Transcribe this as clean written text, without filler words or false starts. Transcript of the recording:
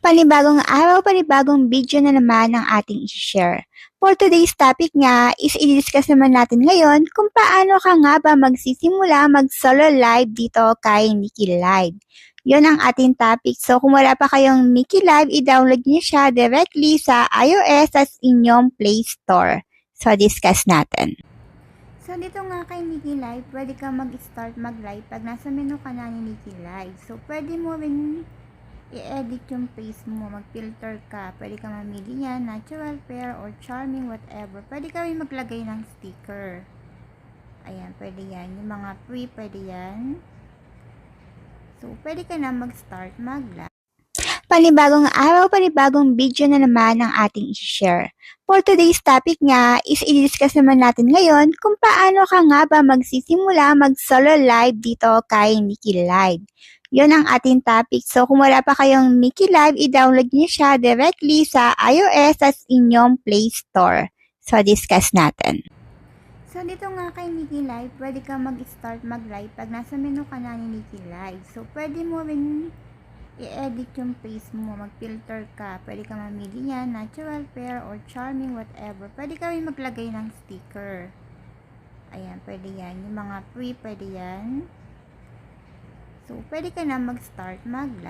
Panibagong araw, panibagong video na naman ang ating i-share. For today's topic nga is i-discuss naman natin ngayon kung paano ka nga ba magsisimula mag-solo live dito kay Mickey Live. Yon ang ating topic. So kung wala pa kayong Mickey Live, i-download niyo siya directly sa iOS at inyong Play Store. So discuss natin. So dito nga kay Mickey Live, pwede ka mag-start mag-live pag nasa menu ka na ni Mickey Live. So pwede mo rin i-edit yung face mo, mag-filter ka. Pwede ka mamili yan, natural, fair, or charming, whatever. Pwede ka rin maglagay ng sticker. Ayan, pwede yan. Yung mga free, pwede yan. So, pwede ka na mag-start mag-live. Panibagong araw, panibagong video na naman ang ating i-share. For today's topic nga is i-discuss naman natin ngayon kung paano ka nga ba magsisimula mag-solo live dito kay Mickey Live. Yon ang ating topic. So kung wala pa kayong Mickey Live, i-download niyo siya directly sa iOS at inyong Play Store. So discuss natin. So dito nga kay Mickey Live, pwede ka mag-start mag-live pag nasa menu ka na ni Mickey Live. So pwede mo rin i-edit yung face mo, mag-filter ka. Pwede ka mamili yan, natural, fair, or charming, whatever. Pwede ka rin maglagay ng sticker. Ayan, pwede yan. Yung mga free, pwede yan. So, pwede ka na mag-start mag-live.